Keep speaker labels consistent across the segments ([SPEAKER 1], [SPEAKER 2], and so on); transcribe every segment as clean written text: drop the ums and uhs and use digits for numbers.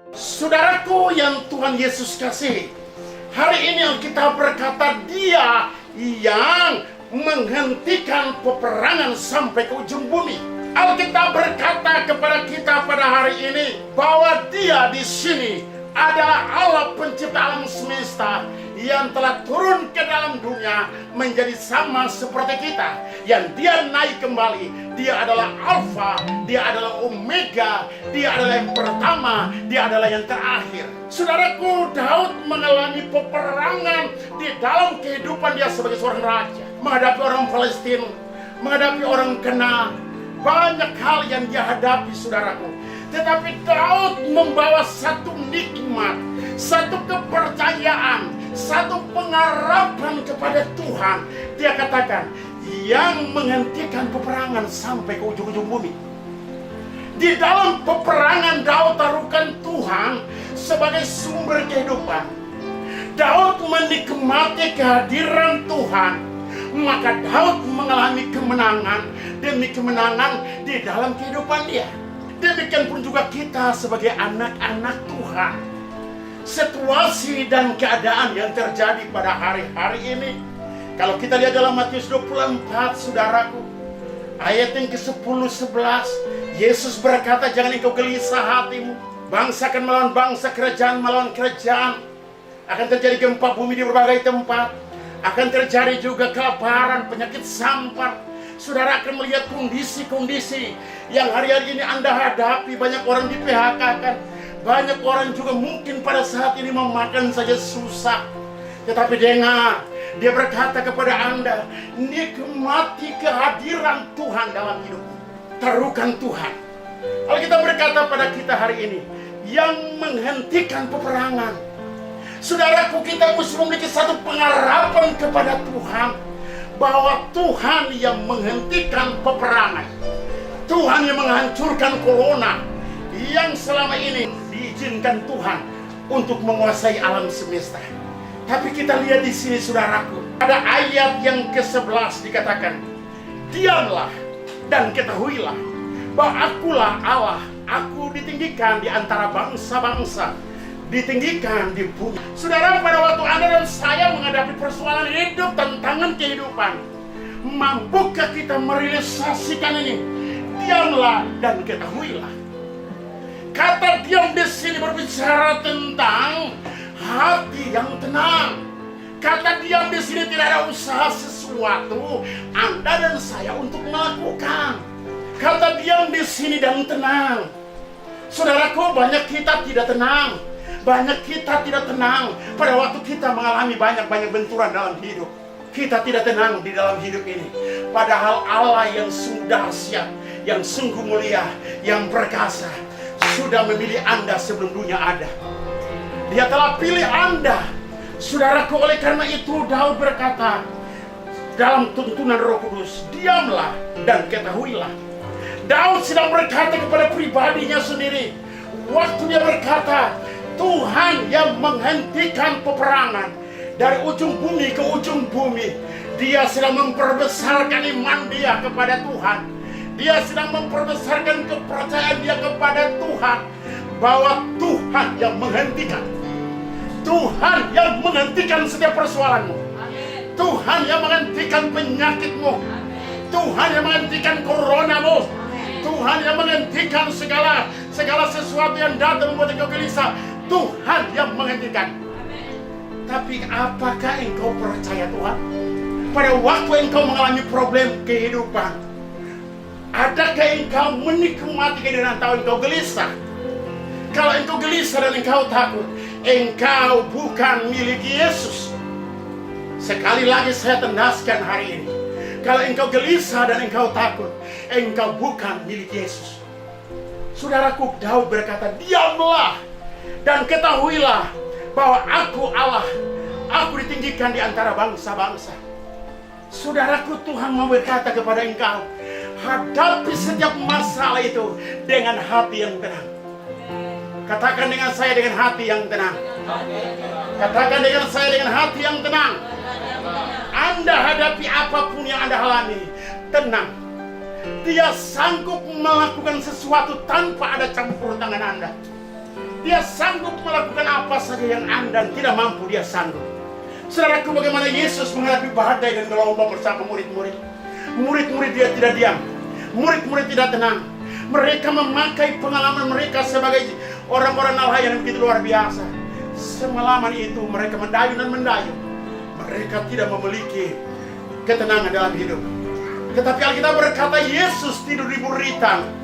[SPEAKER 1] Saudaraku yang Tuhan Yesus kasih, hari ini Alkitab berkata Dia yang menghentikan peperangan sampai ke ujung bumi. Alkitab berkata kepada kita pada hari ini bahwa Dia di sini adalah Allah pencipta alam semesta yang telah turun ke dalam dunia menjadi sama seperti kita. Yang Dia naik kembali. Dia adalah Alfa, Dia adalah Omega, Dia adalah yang pertama, Dia adalah yang terakhir. Saudaraku, Daud mengalami peperangan di dalam kehidupan dia sebagai seorang raja, menghadapi orang Palestina, menghadapi orang Kanaan. Banyak hal yang dia hadapi, saudaraku. Tetapi Daud membawa satu nikmat, satu kepercayaan, satu pengharapan kepada Tuhan. Dia katakan, yang menghentikan peperangan sampai ke ujung-ujung bumi. Di dalam peperangan Daud taruhkan Tuhan sebagai sumber kehidupan. Daud menikmati kehadiran Tuhan. Maka Daud mengalami kemenangan demi kemenangan di dalam kehidupan dia. Demikian pun juga kita sebagai anak-anak Tuhan. Situasi dan keadaan yang terjadi pada hari-hari ini, kalau kita lihat dalam Matius 24, saudaraku, ayat yang ke-10-11, Yesus berkata, jangan engkau gelisah hatimu. Bangsa akan melawan bangsa, kerajaan melawan kerajaan. Akan terjadi gempa bumi di berbagai tempat. Akan terjadi juga kelaparan, penyakit sampar. Saudara akan melihat kondisi-kondisi yang hari-hari ini Anda hadapi. Banyak orang di PHK-kan. Banyak orang juga mungkin pada saat ini memakan saja susah. Tetapi dengar, dia berkata kepada Anda, nikmati kehadiran Tuhan dalam hidupmu. Taruhkan Tuhan. Alkitab berkata pada kita hari ini, yang menghentikan peperangan. Saudaraku, kita mesti memiliki satu pengharapan kepada Tuhan, bahwa Tuhan yang menghentikan peperangan, Tuhan yang menghancurkan corona, yang selama ini diizinkan Tuhan untuk menguasai alam semesta. Tapi kita lihat di sini, saudaraku, ada ayat yang ke-11 dikatakan, diamlah dan ketahuilah bahwa akulah Allah, aku ditinggikan di antara bangsa-bangsa, ditinggikan di bumi. Saudara, pada waktu Anda dan saya menghadapi persoalan hidup, tantangan kehidupan, mampukah kita merealisasikan ini? Diamlah dan ketahuilah. Kata diam di sini berbicara tentang hati yang tenang. Kata diam di sini tidak ada usaha sesuatu Anda dan saya untuk melakukan. Kata diam di sini dan tenang. Saudaraku, banyak kita tidak tenang. Banyak kita tidak tenang pada waktu kita mengalami banyak-banyak benturan dalam hidup. Kita tidak tenang di dalam hidup ini. Padahal Allah yang sungguh dahsyat, yang sungguh mulia, yang perkasa, sudah memilih Anda sebelum dunia ada. Dia telah pilih Anda. Saudaraku, oleh karena itu Daud berkata dalam tuntunan Roh Kudus, diamlah dan ketahuilah. Daud sedang berkata kepada pribadinya sendiri. Waktu dia berkata, Tuhan yang menghentikan peperangan dari ujung bumi ke ujung bumi. Dia sedang memperbesarkan iman dia kepada Tuhan. Dia sedang memperbesarkan kepercayaan dia kepada Tuhan, bahwa Tuhan yang menghentikan. Tuhan yang menghentikan setiap persoalanmu. Tuhan yang menghentikan penyakitmu. Tuhan yang menghentikan coronamu. Tuhan yang menghentikan segala sesuatu yang datang membuat engkau gelisah. Tuhan yang menghentikan. Tapi apakah engkau percaya Tuhan? Pada waktu engkau mengalami problem kehidupan, adakah engkau menikmati kehidupan atau engkau gelisah? Kalau engkau gelisah dan engkau takut, engkau bukan milik Yesus. Sekali lagi saya tendaskan hari ini, kalau engkau gelisah dan engkau takut, engkau bukan milik Yesus. Saudaraku, Daud berkata, diamlah dan ketahuilah bahwa aku Allah, aku ditinggikan di antara bangsa-bangsa. Saudaraku, Tuhan mau berkata kepada engkau, hadapi setiap masalah itu dengan hati yang tenang. Katakan dengan saya, dengan hati yang tenang. Katakan dengan saya, dengan hati yang tenang. Anda hadapi apapun yang Anda alami, tenang. Dia sanggup melakukan sesuatu tanpa ada campur tangan Anda. Dia sanggup melakukan apa saja yang Anda tidak mampu, dia sanggup. Saudaraku, bagaimana Yesus menghadapi badai dan gelombang bersama murid-murid. Murid-murid dia tidak diam. Murid-murid tidak tenang. Mereka memakai pengalaman mereka sebagai orang-orang nelayan yang begitu luar biasa. Semalaman itu mereka mendayung dan mendayung. Mereka tidak memiliki ketenangan dalam hidup. Tetapi Alkitab berkata Yesus tidur di buritan.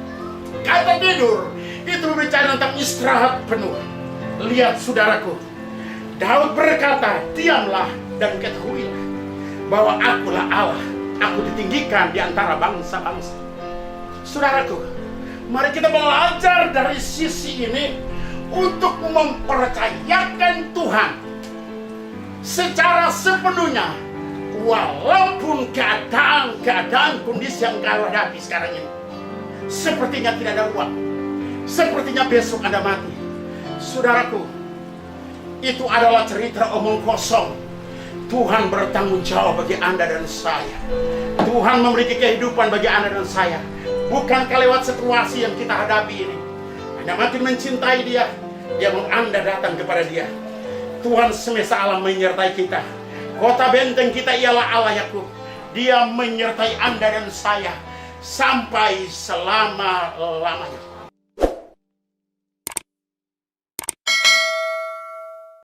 [SPEAKER 1] Kata tidur itu berbicara tentang istirahat penuh. Lihat saudaraku, Daud berkata, diamlah dan ketahuilah bahwa akulah Allah. Aku ditinggikan di antara bangsa-bangsa. Saudaraku, mari kita belajar dari sisi ini untuk mempercayakan Tuhan secara sepenuhnya, walaupun keadaan kondisi yang kau hadapi sekarang ini sepertinya tidak ada uang, sepertinya besok Anda mati. Saudaraku, itu adalah cerita omong kosong. Tuhan bertanggung jawab bagi Anda dan saya. Tuhan memiliki kehidupan bagi Anda dan saya, bukan lewat situasi yang kita hadapi ini. Anda makin mencintai dia, dia mau Anda datang kepada dia. Tuhan semesta alam menyertai kita. Kota benteng kita ialah Allah Yakub. Dia menyertai Anda dan saya sampai selama-lamanya.